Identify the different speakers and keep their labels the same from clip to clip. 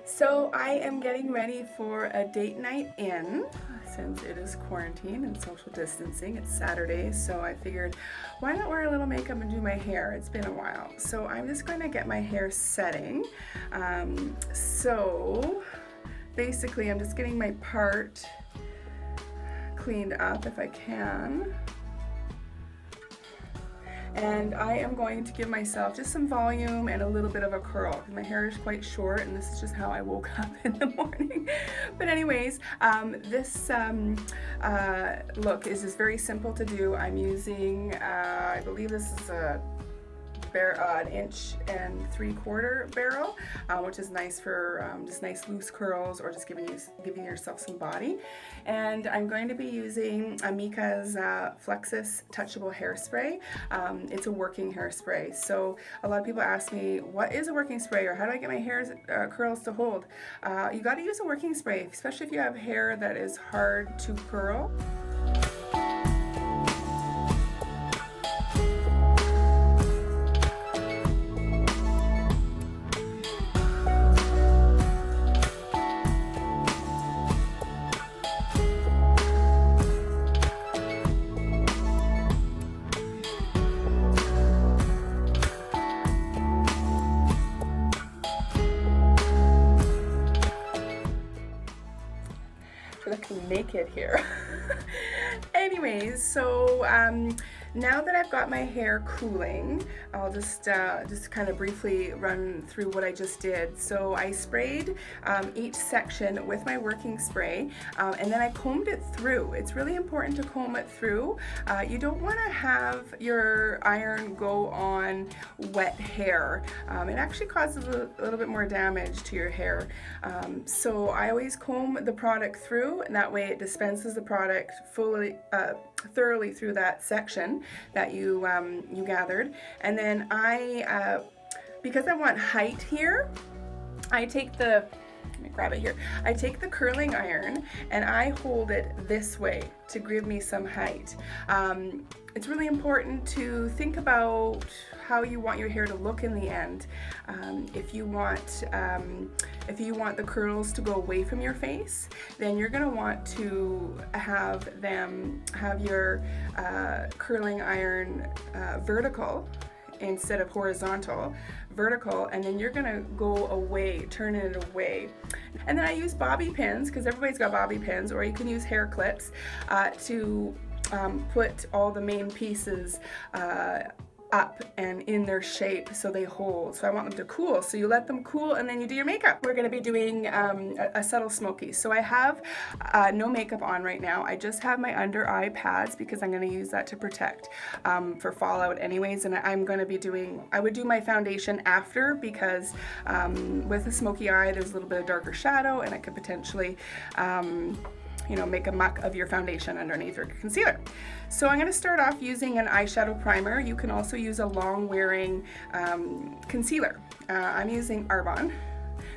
Speaker 1: So I am getting ready for a date night in since it is quarantine and social distancing. It's Saturday, so I figured why not wear a little makeup and do my hair? It's been a while. So I'm just going to get my hair setting. So basically I'm just getting my part cleaned up if I can. And I am going to give myself just some volume and a little bit of a curl. My hair is quite short and this is just how I woke up in the morning. But anyways, this look is just very simple to do. I'm using, I believe this is an 1 3/4 barrel, which is nice for just nice loose curls or just giving yourself some body. And I'm going to be using Amika's Flexus Touchable Hairspray. It's a working hairspray. So a lot of people ask me, what is a working spray or how do I get my hair curls to hold? You got to use a working spray, especially if you have hair that is hard to curl. Looking naked here. Anyways, so now that I've got my hair cooling, I'll just kind of briefly run through what I just did. So I sprayed each section with my working spray, and then I combed it through. It's really important to comb it through. You don't want to have your iron go on wet hair. It actually causes a little bit more damage to your hair. So I always comb the product through, and that way it dispenses the product thoroughly through that section that you gathered. And then because I want height here, I take let me grab it here. I take the curling iron and I hold it this way to give me some height. It's really important to think about how you want your hair to look in the end. If you want the curls to go away from your face, then you're gonna want to have your curling iron vertical instead of horizontal, vertical, and then you're gonna go away, turn it away. And then I use bobby pins, because everybody's got bobby pins, or you can use hair clips to put all the main pieces up and in their shape so they hold. So I want them to cool. So you let them cool and then you do your makeup. We're going to be doing a subtle smoky. So I have no makeup on right now. I just have my under eye pads because I'm going to use that to protect for fallout anyways. And I would do my foundation after because with a smoky eye there's a little bit of darker shadow and it could potentially make a muck of your foundation underneath your concealer. So I'm going to start off using an eyeshadow primer. You can also use a long-wearing concealer. I'm using Arbonne.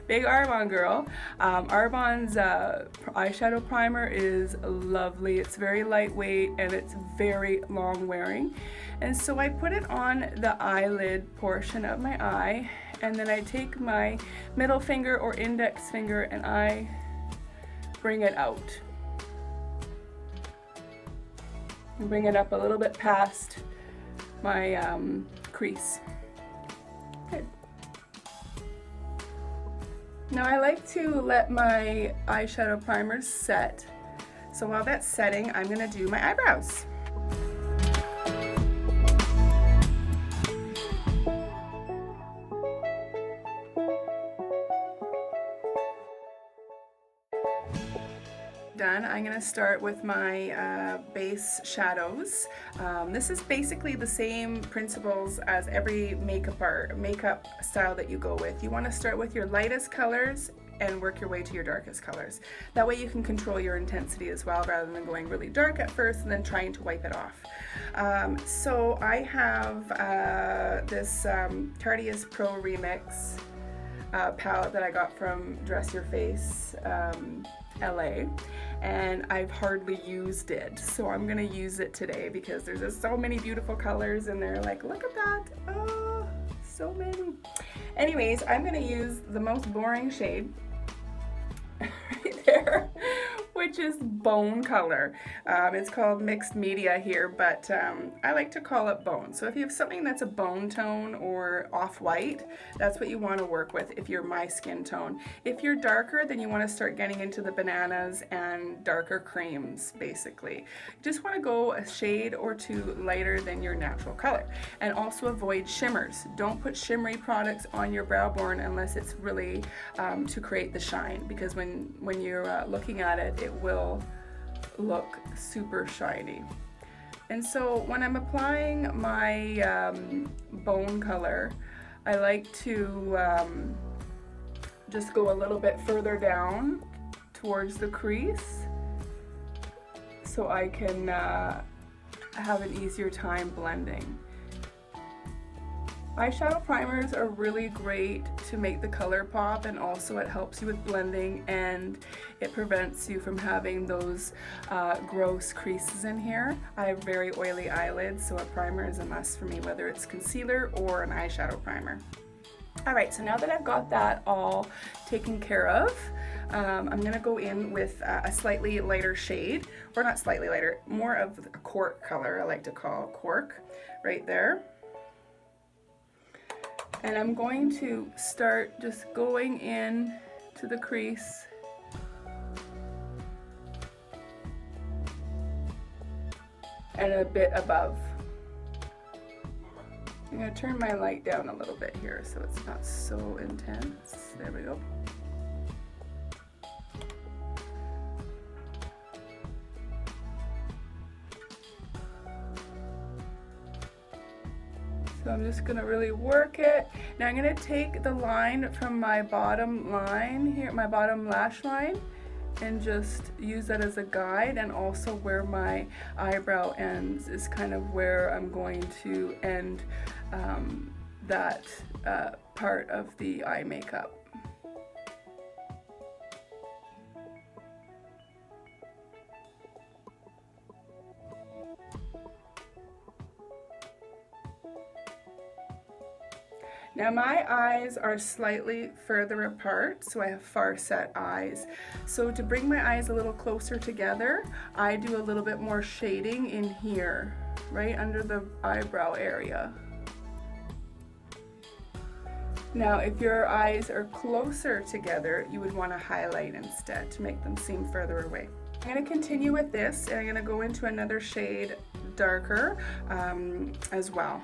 Speaker 1: Big Arbonne girl. Arbonne's eyeshadow primer is lovely. It's very lightweight and it's very long-wearing. And so I put it on the eyelid portion of my eye, and then I take my middle finger or index finger and I bring it out. And bring it up a little bit past my crease. Good. Now I like to let my eyeshadow primer set. So while that's setting, I'm gonna do my eyebrows. Done. I'm going to start with my base shadows. This is basically the same principles as every makeup style that you go with. You want to start with your lightest colors and work your way to your darkest colors. That way you can control your intensity as well, rather than going really dark at first and then trying to wipe it off. So I have this Cartier's Pro Remix palette that I got from Dress Your Face LA, and I've hardly used it, so I'm gonna use it today because there's just so many beautiful colors in there. Like, look at that, oh, so many. Anyways, I'm gonna use the most boring shade right there, which is bone color. It's called mixed media here, but I like to call it bone. So if you have something that's a bone tone or off-white, that's what you want to work with if you're my skin tone. If you're darker, then you want to start getting into the bananas and darker creams, basically. You just want to go a shade or two lighter than your natural color. And also avoid shimmers. Don't put shimmery products on your brow bone unless it's really to create the shine, because when you're looking at it, it will look super shiny. And so when I'm applying my bone color, I like to just go a little bit further down towards the crease so I can have an easier time blending. Eyeshadow primers are really great to make the color pop, and also it helps you with blending, and it prevents you from having those gross creases in here. I have very oily eyelids, so a primer is a must for me, whether it's concealer or an eyeshadow primer. Alright, so now that I've got that all taken care of, I'm going to go in with a slightly lighter shade, or not slightly lighter, more of a cork color, I like to call cork, right there. And I'm going to start just going in to the crease and a bit above. I'm going to turn my light down a little bit here so it's not so intense. There we go. So I'm just going to really work it. Now I'm going to take the line from my bottom line here, my bottom lash line, and just use that as a guide, and also where my eyebrow ends is kind of where I'm going to end that part of the eye makeup. Now my eyes are slightly further apart, so I have far set eyes. So to bring my eyes a little closer together, I do a little bit more shading in here, right under the eyebrow area. Now if your eyes are closer together, you would want to highlight instead to make them seem further away. I'm going to continue with this, and I'm going to go into another shade darker as well.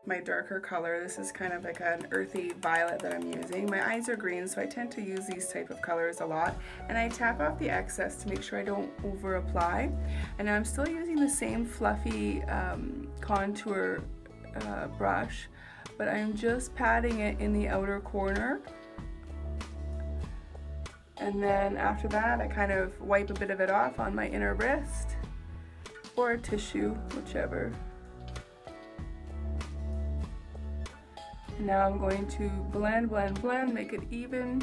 Speaker 1: My darker color, this is kind of like an earthy violet that I'm using. My eyes are green, so I tend to use these type of colors a lot, and I tap off the excess to make sure I don't over apply. And I'm still using the same fluffy contour brush, but I'm just patting it in the outer corner, and then after that I kind of wipe a bit of it off on my inner wrist or a tissue, whichever. Now I'm going to blend, blend, blend, make it even.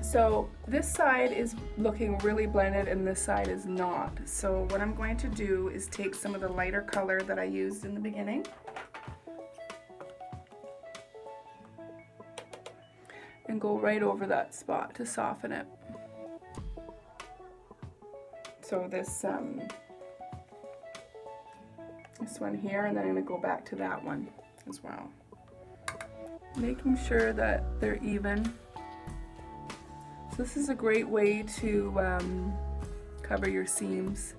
Speaker 1: So this side is looking really blended and this side is not. So what I'm going to do is take some of the lighter color that I used in the beginning and go right over that spot to soften it. So this one here, and then I'm going to go back to that one as well. Making sure that they're even. So this is a great way to cover your seams.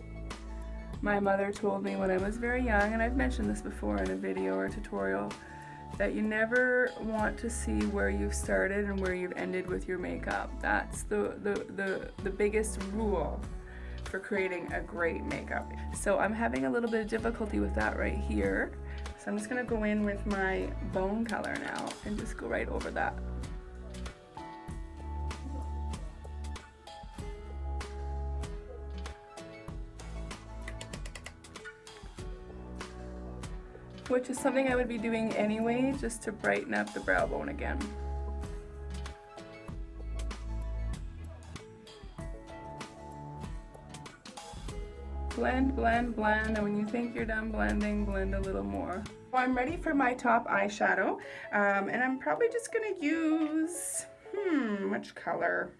Speaker 1: My mother told me when I was very young, and I've mentioned this before in a video or a tutorial, that you never want to see where you've started and where you've ended with your makeup. That's the biggest rule for creating a great makeup. So I'm having a little bit of difficulty with that right here. So I'm just gonna go in with my bone color now and just go right over that. Which is something I would be doing anyway, just to brighten up the brow bone again. Blend, blend, blend, and when you think you're done blending, blend a little more. Well, I'm ready for my top eyeshadow, and I'm probably just gonna use, which color?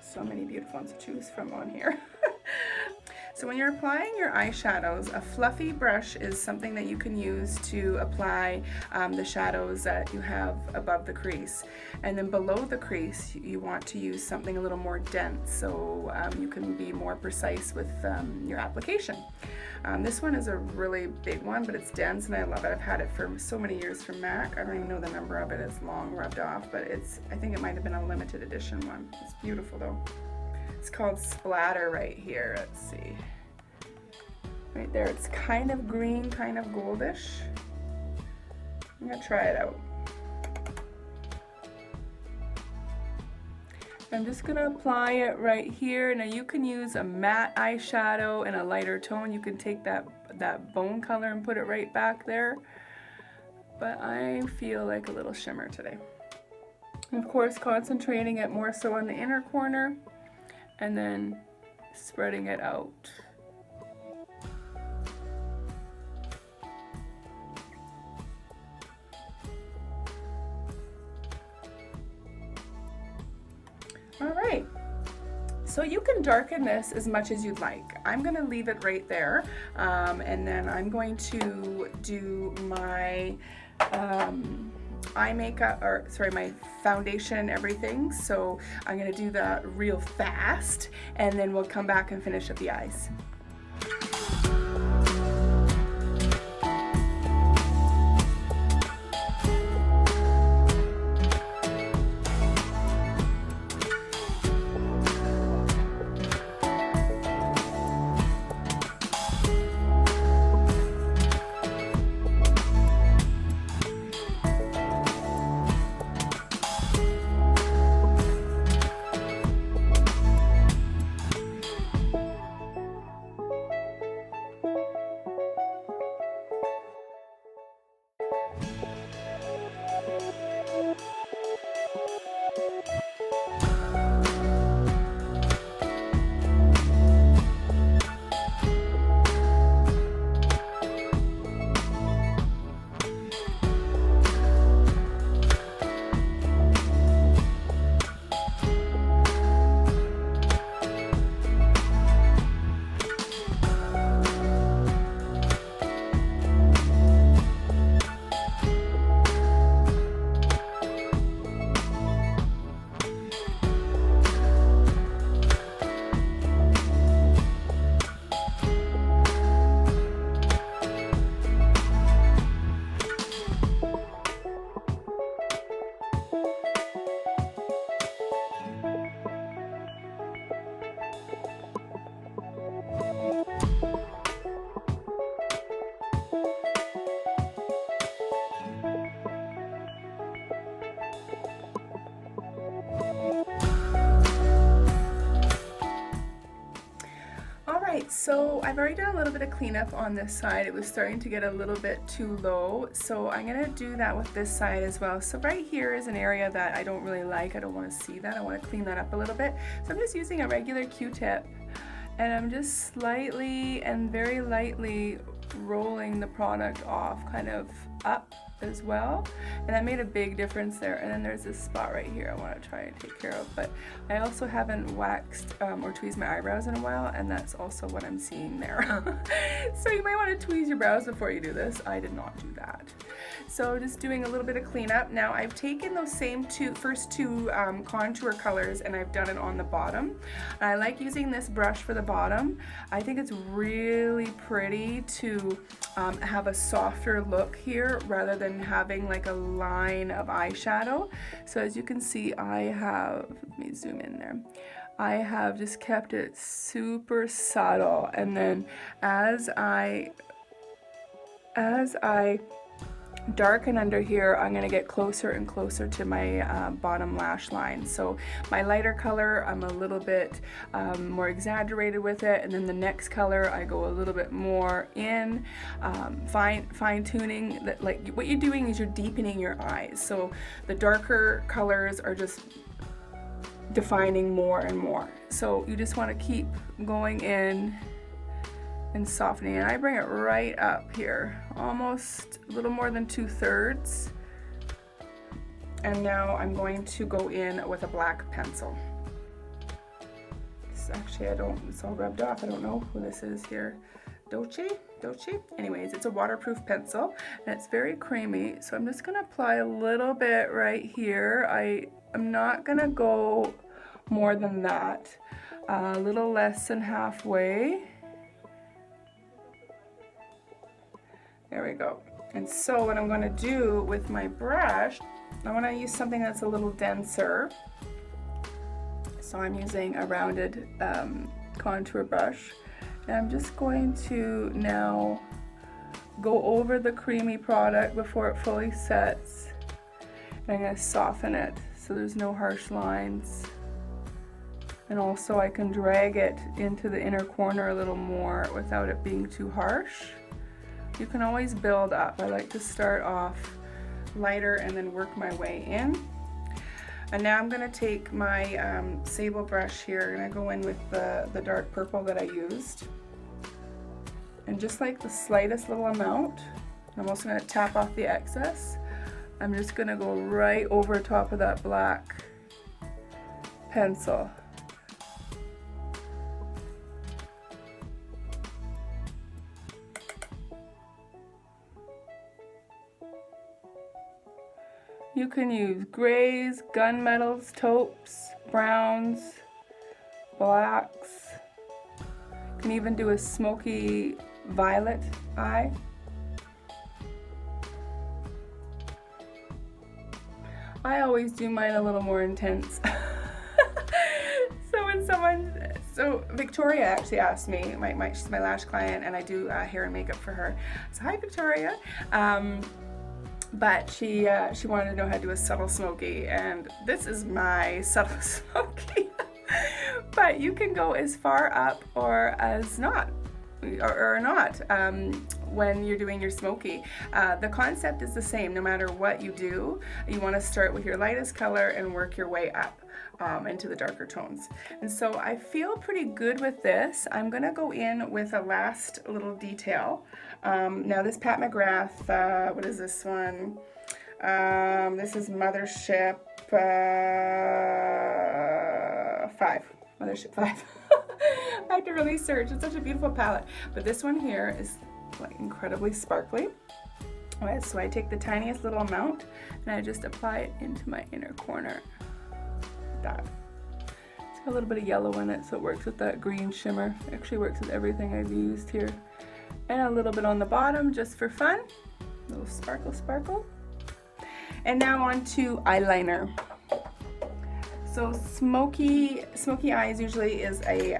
Speaker 1: So many beautiful ones to choose from on here. So when you're applying your eyeshadows, a fluffy brush is something that you can use to apply the shadows that you have above the crease. And then below the crease, you want to use something a little more dense so you can be more precise with your application. This one is a really big one, but it's dense and I love it. I've had it for so many years from MAC. I don't even know the number of it. It's long rubbed off, but I think it might have been a limited edition one. It's beautiful though. It's called Splatter right here. Let's see. Right there, it's kind of green, kind of goldish. I'm gonna try it out. I'm just gonna apply it right here. Now you can use a matte eyeshadow in a lighter tone. You can take that bone color and put it right back there. But I feel like a little shimmer today. And of course, concentrating it more so on the inner corner and then spreading it out. All right, so you can darken this as much as you'd like. I'm gonna leave it right there, and then I'm going to do my eye makeup, or sorry, my foundation and everything. So I'm gonna do that real fast, and then we'll come back and finish up the eyes. So I've already done a little bit of cleanup on this side. It was starting to get a little bit too low, so I'm gonna do that with this side as well. So right here is an area that I don't really like. I don't want to see that. I want to clean that up a little bit. So I'm just using a regular Q-tip, and I'm just slightly and very lightly rolling the product off, kind of up as well, and that made a big difference there. And then there's this spot right here I want to try and take care of, but I also haven't waxed or tweezed my eyebrows in a while, and that's also what I'm seeing there. So you might want to tweeze your brows before you do this. I did not do that. So just doing a little bit of cleanup. Now I've taken those same first two contour colors and I've done it on the bottom. And I like using this brush for the bottom. I think it's really pretty to have a softer look here color rather than having like a line of eyeshadow. So as you can see, I have, let me zoom in there. I have just kept it super subtle, and then as I darken under here, I'm going to get closer and closer to my bottom lash line. So my lighter color, I'm a little bit more exaggerated with it, and then the next color I go a little bit more in, fine tuning. That, like, what you're doing is you're deepening your eyes. So the darker colors are just defining more and more. So you just want to keep going in and softening, and I bring it right up here, almost a little more than 2/3. And now I'm going to go in with a black pencil. This actually, it's all rubbed off. I don't know who this is here. Doce? Anyways, it's a waterproof pencil, and it's very creamy. So I'm just gonna apply a little bit right here. I'm not gonna go more than that. A little less than halfway. There we go. And so what I'm going to do with my brush, I want to use something that's a little denser. So I'm using a rounded contour brush. And I'm just going to now go over the creamy product before it fully sets. And I'm going to soften it so there's no harsh lines. And also I can drag it into the inner corner a little more without it being too harsh. You can always build up. I like to start off lighter and then work my way in. And now I'm going to take my sable brush here, and I go in with the dark purple that I used. And just like the slightest little amount, I'm also going to tap off the excess. I'm just going to go right over top of that black pencil. You can use grays, gunmetals, taupes, browns, blacks. You can even do a smoky violet eye. I always do mine a little more intense. So Victoria actually asked me, she's my lash client, and I do hair and makeup for her. So hi, Victoria. But she wanted to know how to do a subtle smoky, and this is my subtle smoky. But you can go as far up or as not, or not when you're doing your smoky. The concept is the same no matter what you do. You want to start with your lightest color and work your way up into the darker tones. And so I feel pretty good with this. I'm going to go in with a last little detail. Now this Pat McGrath, what is this one? This is Mothership 5. Mothership 5. I have to really search. It's such a beautiful palette. But this one here is like incredibly sparkly. Alright, so I take the tiniest little amount and I just apply it into my inner corner. That. It's got a little bit of yellow in it, so it works with that green shimmer. It actually works with everything I've used here. And a little bit on the bottom just for fun. A little sparkle, sparkle. And now on to eyeliner. So smoky eyes usually is a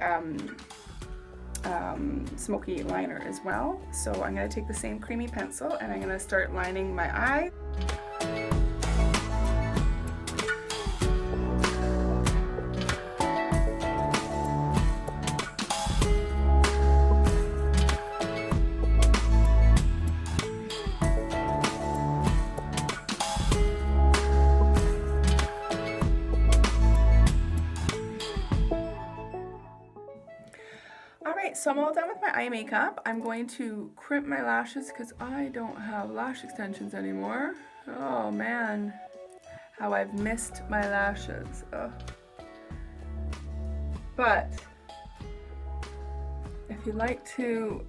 Speaker 1: smoky liner as well. So I'm going to take the same creamy pencil and I'm going to start lining my eye. So I'm all done with my eye makeup. I'm going to crimp my lashes because I don't have lash extensions anymore. Oh man, how I've missed my lashes. Ugh. But if you'd like to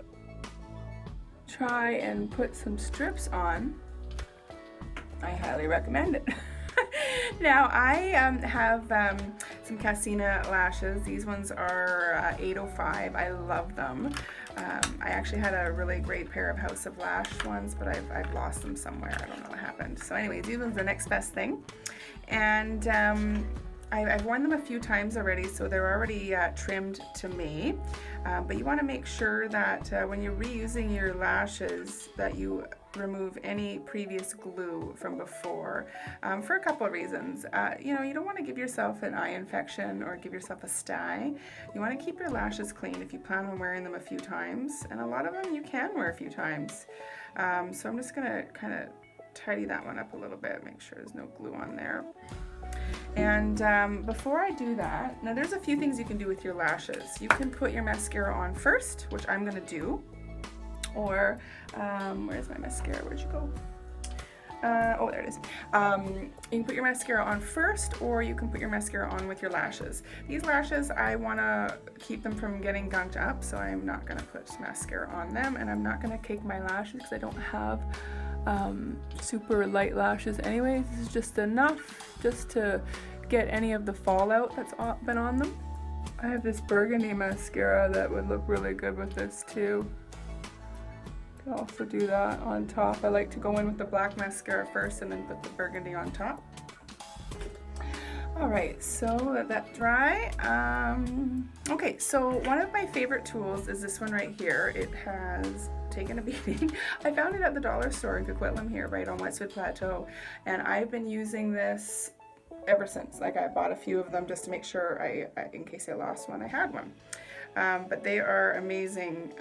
Speaker 1: try and put some strips on, I highly recommend it. Now I have some Cassina lashes. These ones are 805. I love them. I actually had a really great pair of House of Lash ones, but I've lost them somewhere. I don't know what happened. So anyways, these ones are the next best thing. And I've worn them a few times already, so they're already trimmed to me. But you want to make sure that when you're reusing your lashes that you remove any previous glue from before, for a couple of reasons. You know, you don't want to give yourself an eye infection or give yourself a sty. You want to keep your lashes clean if you plan on wearing them a few times, and a lot of them you can wear a few times. So I'm just going to kind of tidy that one up a little bit, make sure there's no glue on there. And before I do that, now there's a few things you can do with your lashes. You can put your mascara on first, which I'm going to do. Or, where's my mascara? Where'd you go? Oh, there it is. You can put your mascara on first, or you can put your mascara on with your lashes. These lashes, I want to keep them from getting gunked up, so I'm not going to put mascara on them, and I'm not going to cake my lashes because I don't have super light lashes anyways. This is just enough just to get any of the fallout that's been on them. I have this burgundy mascara that would look really good with this too. Can also do that on top. I like to go in with the black mascara first and then put the burgundy on top. Alright, so let that dry. Okay, so one of my favorite tools is this one right here. It has taken a beating. I found it at the dollar store in Coquitlam here, right on Westwood Plateau, and I've been using this ever since. Like, I bought a few of them just to make sure in case I lost one, I had one. But they are amazing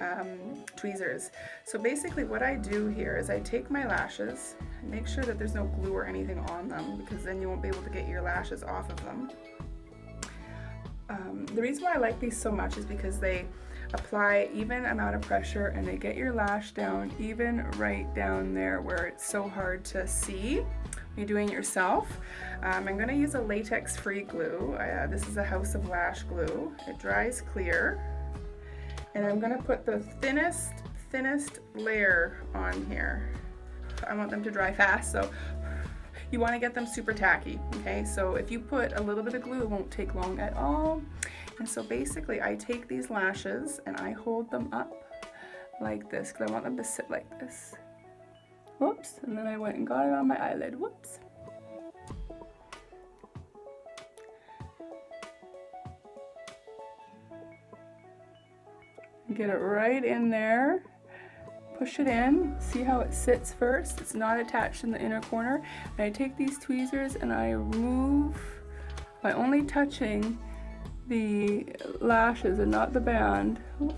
Speaker 1: tweezers. So basically what I do here is I take my lashes and make sure that there's no glue or anything on them, because then you won't be able to get your lashes off of them. The reason why I like these so much is because they apply even amount of pressure and they get your lash down even right down there where it's so hard to see when you're doing it yourself. I'm going to use a latex free glue. This is a House of Lash glue. It dries clear, and I'm going to put the thinnest layer on here. I want them to dry fast, so you want to get them super tacky. Okay, so if you put a little bit of glue, it won't take long at all. And so basically I take these lashes and I hold them up like this because I want them to sit like this. Whoops, and then I went and got it on my eyelid. Whoops. Get it right in there. Push it in. See how it sits first? It's not attached in the inner corner. And I take these tweezers and I remove by only touching the lashes and not the band. Oh,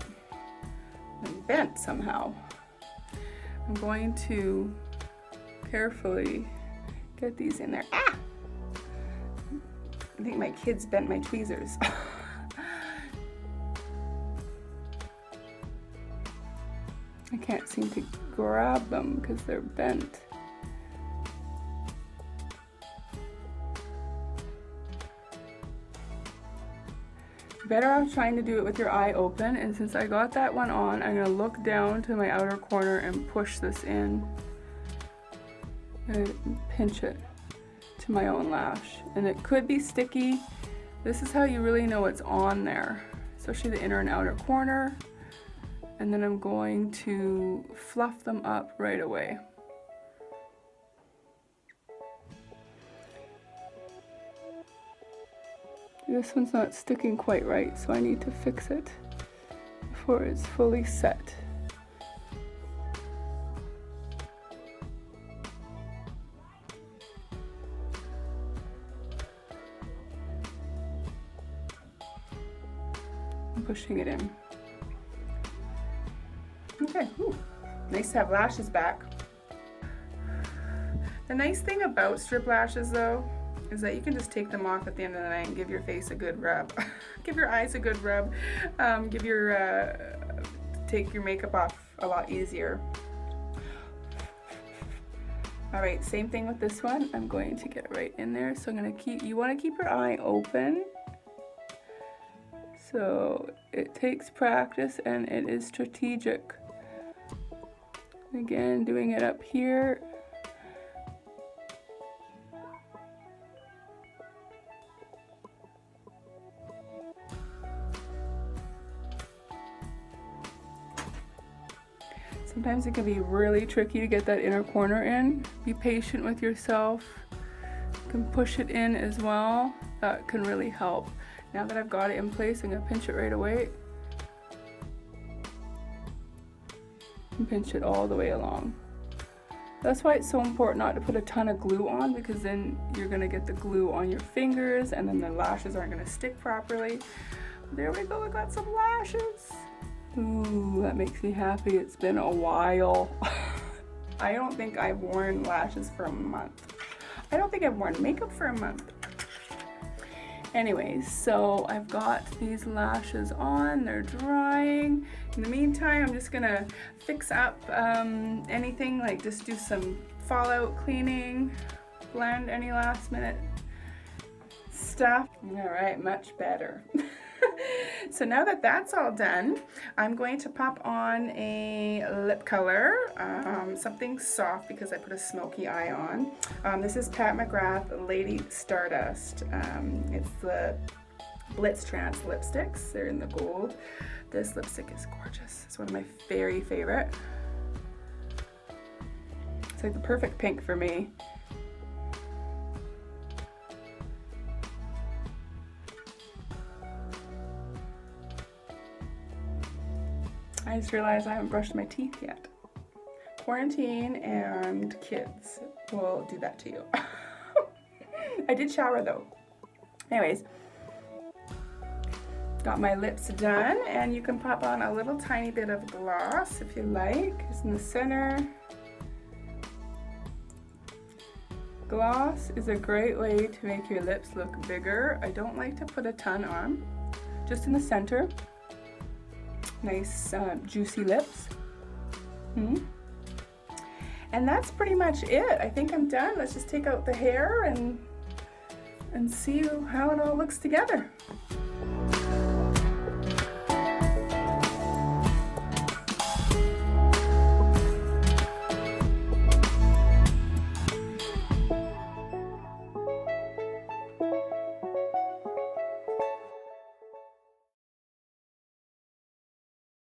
Speaker 1: I'm bent somehow. I'm going to carefully get these in there. Ah! I think my kids bent my tweezers. I can't seem to grab them because they're bent. Better off trying to do it with your eye open, and since I got that one on, I'm going to look down to my outer corner and push this in and pinch it to my own lash. And it could be sticky. This is how you really know it's on there, especially the inner and outer corner. And then I'm going to fluff them up right away. This one's not sticking quite right, so I need to fix it before it's fully set. I'm pushing it in. Okay, ooh, nice to have lashes back. The nice thing about strip lashes though is that you can just take them off at the end of the night and give your face a good rub. Give your eyes a good rub. Take your makeup off a lot easier. All right, same thing with this one. I'm going to get it right in there. So I'm gonna you wanna keep your eye open. So it takes practice and it is strategic. Again, doing it up here. Sometimes it can be really tricky to get that inner corner in. Be patient with yourself. You can push it in as well. That can really help. Now that I've got it in place, I'm gonna pinch it right away. And pinch it all the way along. That's why it's so important not to put a ton of glue on, because then you're gonna get the glue on your fingers and then the lashes aren't gonna stick properly. There we go, I got some lashes. Ooh, that makes me happy. It's been a while. I don't think I've worn lashes for a month. I don't think I've worn makeup for a month. Anyways, so I've got these lashes on, they're drying. In the meantime, I'm just gonna fix up anything, like just do some fallout cleaning, blend any last minute stuff. All right, much better. So now that that's all done, I'm going to pop on a lip color, something soft because I put a smoky eye on. This is Pat McGrath Lady Stardust. It's the Blitz Trance lipsticks. They're in the gold. This lipstick is gorgeous. It's one of my very favorite. It's like the perfect pink for me. I just realized I haven't brushed my teeth yet. Quarantine and kids will do that to you. I did shower though. Anyways, got my lips done, and you can pop on a little tiny bit of gloss if you like. It's in the center. Gloss is a great way to make your lips look bigger. I don't like to put a ton on, just in the center. Nice juicy lips. And that's pretty much it. I think I'm done. Let's just take out the hair and see how it all looks together.